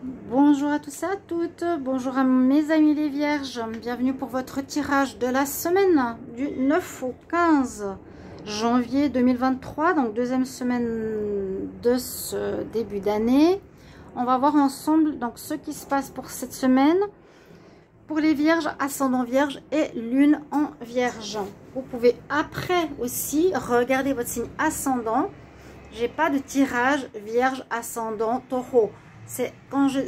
Bonjour à tous et à toutes, bonjour à mes amis les vierges, bienvenue pour votre tirage de la semaine du 9 au 15 janvier 2023, donc deuxième semaine de ce début d'année. On va voir ensemble donc ce qui se passe pour cette semaine pour les vierges, ascendant vierge et lune en vierge. Vous pouvez après aussi regarder votre signe ascendant. J'ai pas de tirage vierge, ascendant, taureau. C'est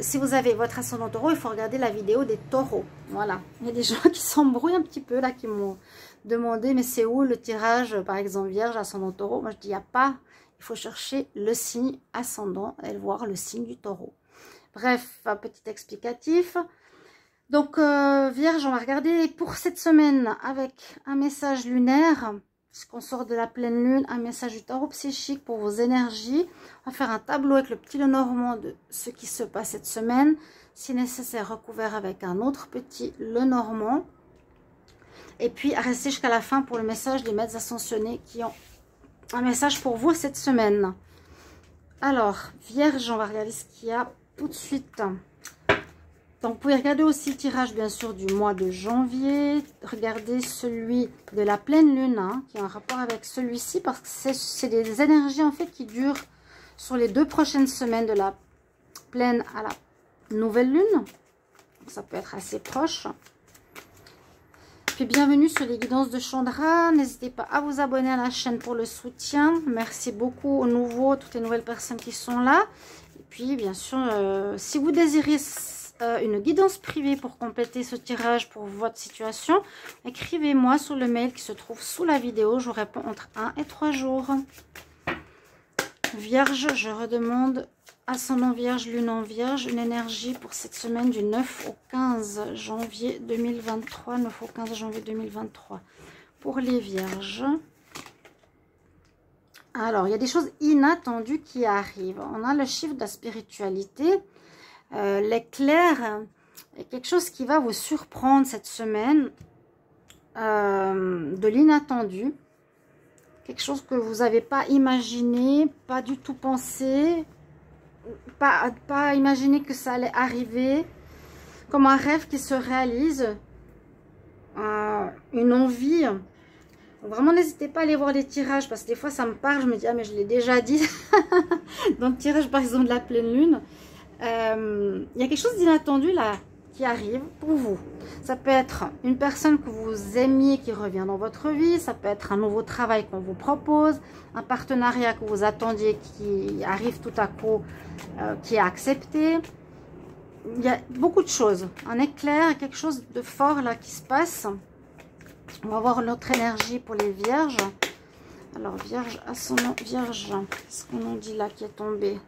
si vous avez votre ascendant taureau, il faut regarder la vidéo des taureaux. Voilà. Il y a des gens qui s'embrouillent un petit peu là, qui m'ont demandé, mais c'est où le tirage, par exemple, vierge, ascendant taureau? Moi, je dis, il n'y a pas. Il faut chercher le signe ascendant et voir le signe du taureau. Bref, un petit explicatif. Donc, vierge, on va regarder pour cette semaine avec un message lunaire. Puisqu'on sort de la pleine lune, un message du tarot psychique pour vos énergies. On va faire un tableau avec le petit Lenormand de ce qui se passe cette semaine. Si nécessaire, recouvert avec un autre petit Lenormand. Et puis, à rester jusqu'à la fin pour le message des maîtres ascensionnés qui ont un message pour vous cette semaine. Alors, Vierge, on va regarder ce qu'il y a tout de suite. Donc, vous pouvez regarder aussi le tirage, bien sûr, du mois de janvier. Regardez celui de la pleine lune, hein, qui a un rapport avec celui-ci, parce que c'est des énergies, en fait, qui durent sur les 2 prochaines semaines de la pleine à la nouvelle lune. Donc, ça peut être assez proche. Puis, bienvenue sur les guidances de Chandra. N'hésitez pas à vous abonner à la chaîne pour le soutien. Merci beaucoup aux nouveaux, toutes les nouvelles personnes qui sont là. Et puis, bien sûr, si vous désirez une guidance privée pour compléter ce tirage pour votre situation, écrivez-moi sur le mail qui se trouve sous la vidéo. Je vous réponds entre 1 et 3 jours. Vierge, je redemande ascendant vierge, lune en vierge, une énergie pour cette semaine du 9 au 15 janvier 2023. 9 au 15 janvier 2023 pour les vierges. Alors, il y a des choses inattendues qui arrivent. On a le chiffre de la spiritualité. L'éclair est quelque chose qui va vous surprendre cette semaine, de l'inattendu, quelque chose que vous n'avez pas imaginé, pas du tout pensé, pas imaginé que ça allait arriver, comme un rêve qui se réalise, une envie. Vraiment, n'hésitez pas à aller voir les tirages, parce que des fois ça me parle, je me dis, ah mais je l'ai déjà dit, dans le tirage par exemple de la pleine lune. Il y a quelque chose d'inattendu là qui arrive pour vous. Ça peut être une personne que vous aimiez qui revient dans votre vie. Ça peut être un nouveau travail qu'on vous propose. Un partenariat que vous attendiez qui arrive tout à coup, qui est accepté. Il y a beaucoup de choses. Un éclair, quelque chose de fort là qui se passe. On va voir l'autre énergie pour les vierges. Alors vierge, ascendant vierge. Qu'est-ce qu'on nous dit là qui est tombé?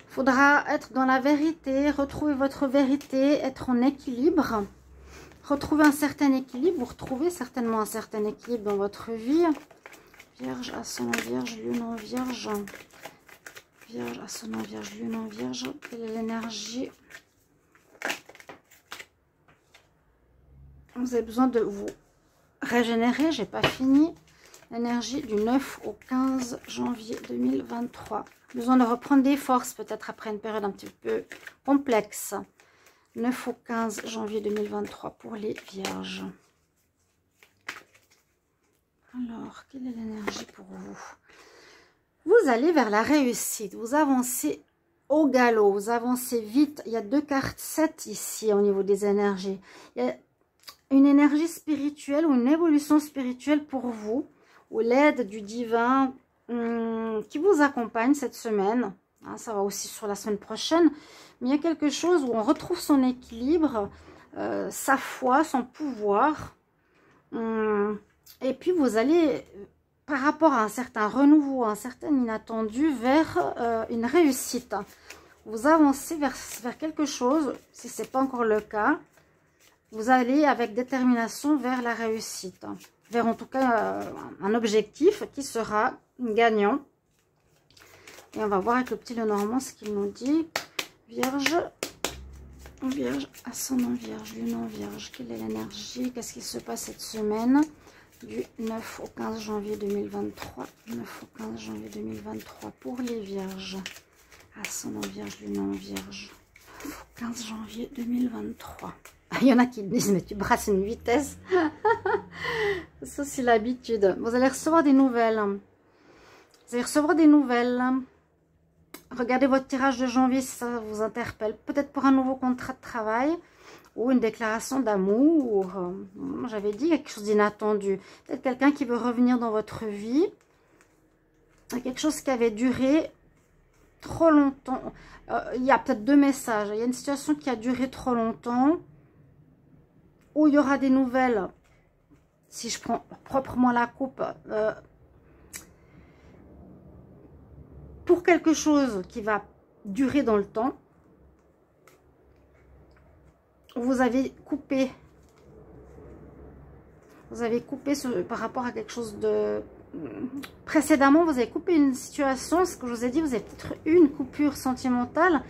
Il faudra être dans la vérité, retrouver votre vérité, être en équilibre, retrouver un certain équilibre. Vous retrouvez certainement un certain équilibre dans votre vie. Vierge, ascendant vierge, lune en vierge. Vierge, ascendant vierge, lune en vierge. Quelle est l'énergie? Vous avez besoin de vous régénérer, j'ai pas fini. L'énergie du 9 au 15 janvier 2023. Besoin de reprendre des forces, peut-être après une période un petit peu complexe. 9 au 15 janvier 2023 pour les vierges. Alors, quelle est l'énergie pour vous? Vous allez vers la réussite. Vous avancez au galop. Vous avancez vite. Il y a 2 cartes 7 ici au niveau des énergies. Il y a une énergie spirituelle ou une évolution spirituelle pour vous, ou l'aide du divin qui vous accompagne cette semaine. Hein, ça va aussi sur la semaine prochaine. Mais il y a quelque chose où on retrouve son équilibre, sa foi, son pouvoir. Et puis vous allez, par rapport à un certain renouveau, un certain inattendu, vers une réussite. Vous avancez vers quelque chose, si ce n'est pas encore le cas. Vous allez avec détermination vers la réussite. Vers en tout cas un objectif qui sera gagnant. Et on va voir avec le petit Lenormand ce qu'il nous dit. Vierge, vierge, ascendant vierge, lune en vierge. Quelle est l'énergie? Qu'est-ce qui se passe cette semaine du 9 au 15 janvier 2023? 9 au 15 janvier 2023 pour les vierges. Ascendant vierge, lune en vierge. 15 janvier 2023. Il y en a qui disent, mais tu brasses une vitesse. Ça, c'est l'habitude. Vous allez recevoir des nouvelles. Vous allez recevoir des nouvelles. Regardez votre tirage de janvier si ça vous interpelle. Peut-être pour un nouveau contrat de travail ou une déclaration d'amour. J'avais dit quelque chose d'inattendu. Peut-être quelqu'un qui veut revenir dans votre vie. Quelque chose qui avait duré trop longtemps. Il y a peut-être deux messages. Il y a une situation qui a duré trop longtemps. Ou il y aura des nouvelles. Si je prends proprement la coupe. Pour quelque chose qui va durer dans le temps. Vous avez coupé. Vous avez coupé par rapport à quelque chose de... Précédemment, vous avez coupé une situation. Ce que je vous ai dit, vous avez peut-être eu une coupure sentimentale.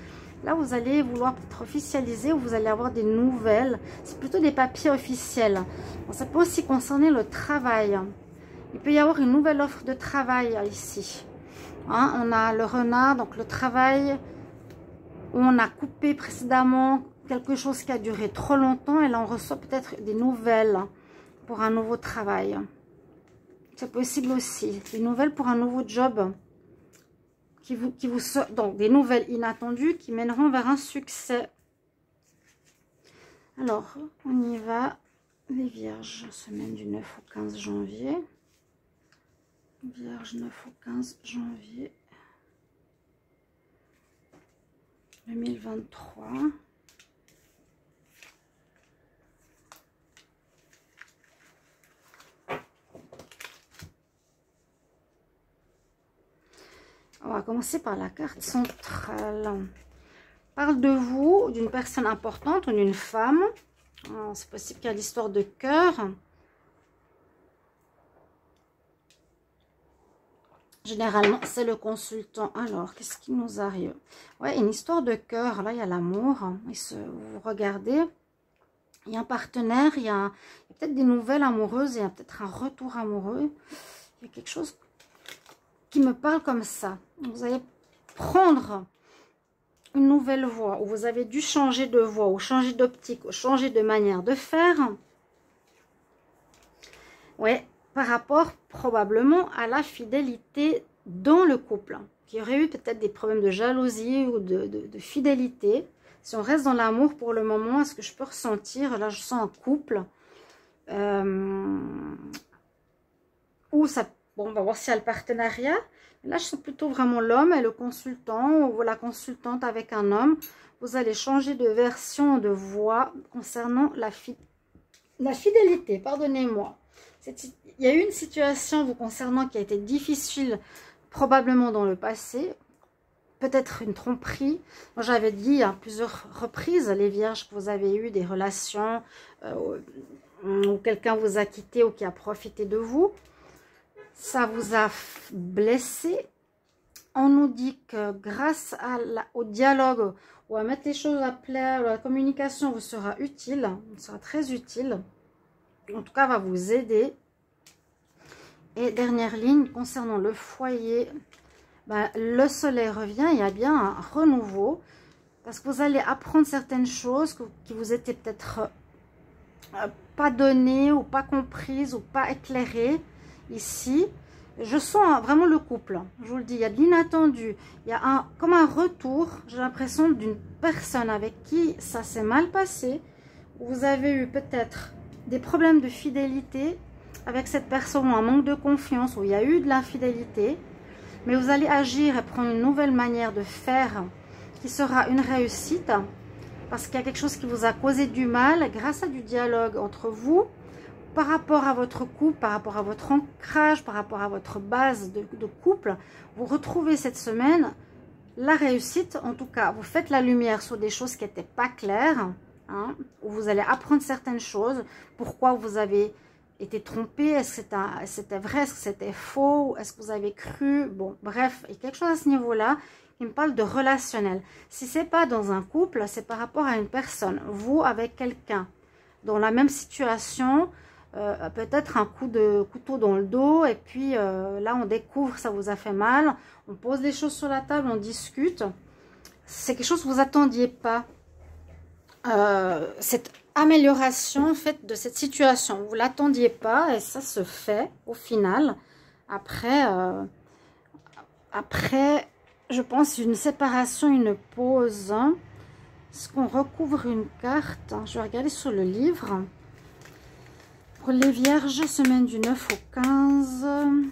Là, vous allez vouloir peut-être officialiser ou vous allez avoir des nouvelles. C'est plutôt des papiers officiels. Bon, ça peut aussi concerner le travail. Il peut y avoir une nouvelle offre de travail ici. Hein, on a le renard, donc le travail. On a coupé précédemment quelque chose qui a duré trop longtemps. Et là, on reçoit peut-être des nouvelles pour un nouveau travail. C'est possible aussi. Des nouvelles pour un nouveau job. Donc, des nouvelles inattendues qui mèneront vers un succès. Alors, on y va. Les vierges, semaine du 9 au 15 janvier. Vierge, 9 au 15 janvier 2023. On va commencer par la carte centrale. Parle de vous, d'une personne importante ou d'une femme. C'est possible qu'il y ait l'histoire de cœur. Généralement, c'est le consultant. Alors, qu'est-ce qui nous arrive? Ouais, une histoire de cœur. Là, il y a l'amour. Vous regardez. Il y a un partenaire. Il y a peut-être des nouvelles amoureuses. Il y a peut-être un retour amoureux. Il y a quelque chose qui me parle comme ça. Vous allez prendre une nouvelle voie, ou vous avez dû changer de voie, ou changer d'optique, ou changer de manière de faire. Ouais, par rapport probablement à la fidélité dans le couple. Il y aurait eu peut-être des problèmes de jalousie ou de fidélité. Si on reste dans l'amour pour le moment, est-ce que je peux ressentir, là je sens un couple, où ça... Bon, on va voir s'il y a le partenariat. Là, je sens plutôt vraiment l'homme et le consultant ou la consultante avec un homme. Vous allez changer de version de voix concernant la fidélité. Pardonnez-moi. Il y a eu une situation vous concernant qui a été difficile, probablement dans le passé. Peut-être une tromperie. Moi, j'avais dit à plusieurs reprises, les vierges, que vous avez eu des relations où quelqu'un vous a quitté ou qui a profité de vous. Ça vous a blessé. On nous dit que grâce au dialogue ou à mettre les choses à plat, la communication vous sera utile, sera très utile. En tout cas, va vous aider. Et dernière ligne, concernant le foyer, ben, le soleil revient, il y a bien un renouveau. Parce que vous allez apprendre certaines choses qui vous étaient peut-être pas données ou pas comprises ou pas éclairées. Ici, je sens vraiment le couple. Je vous le dis, il y a de l'inattendu. Il y a comme un retour, j'ai l'impression, d'une personne avec qui ça s'est mal passé. Vous avez eu peut-être des problèmes de fidélité avec cette personne, ou un manque de confiance, où il y a eu de l'infidélité. Mais vous allez agir et prendre une nouvelle manière de faire qui sera une réussite. Parce qu'il y a quelque chose qui vous a causé du mal grâce à du dialogue entre vous. Par rapport à votre couple, par rapport à votre ancrage, par rapport à votre base de couple, vous retrouvez cette semaine la réussite. En tout cas, vous faites la lumière sur des choses qui n'étaient pas claires, hein, où vous allez apprendre certaines choses. Pourquoi vous avez été trompé? Est-ce que c'était vrai? Est-ce que c'était faux? Est-ce que vous avez cru? Bon, bref, il y a quelque chose à ce niveau-là qui me parle de relationnel. Si ce n'est pas dans un couple, c'est par rapport à une personne. Vous avec quelqu'un dans la même situation... peut-être un coup de couteau dans le dos, et puis là on découvre que ça vous a fait mal, on pose les choses sur la table, on discute, c'est quelque chose que vous attendiez pas, cette amélioration en fait de cette situation. Vous l'attendiez pas et ça se fait au final. Après, je pense une séparation, une pause. Est-ce qu'on recouvre une carte? Je vais regarder sur le livre. Pour les vierges, semaine du 9 au 15.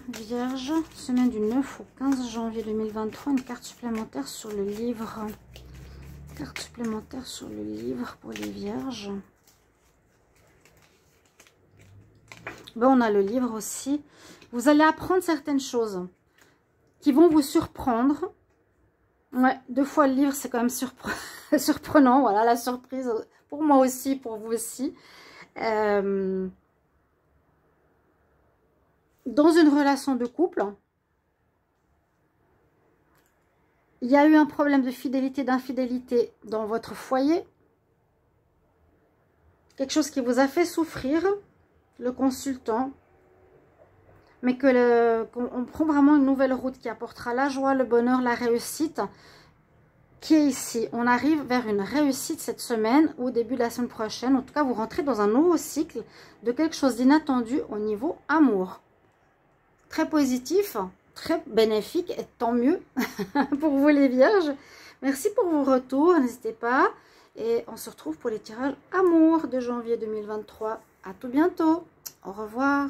Vierge, semaine du 9 au 15 janvier 2023. Une carte supplémentaire sur le livre. Carte supplémentaire sur le livre pour les vierges. Bon, on a le livre aussi. Vous allez apprendre certaines choses qui vont vous surprendre. Ouais, 2 fois le livre, c'est quand même surprenant. Voilà, la surprise pour moi aussi, pour vous aussi. Dans une relation de couple, il y a eu un problème de fidélité, d'infidélité dans votre foyer. Quelque chose qui vous a fait souffrir, le consultant. Mais qu'on prend vraiment une nouvelle route qui apportera la joie, le bonheur, la réussite. Qui est ici. On arrive vers une réussite cette semaine ou au début de la semaine prochaine. En tout cas, vous rentrez dans un nouveau cycle de quelque chose d'inattendu au niveau amour. Très positif, très bénéfique et tant mieux pour vous les vierges. Merci pour vos retours, n'hésitez pas. Et on se retrouve pour les tirages amour de janvier 2023. À tout bientôt. Au revoir.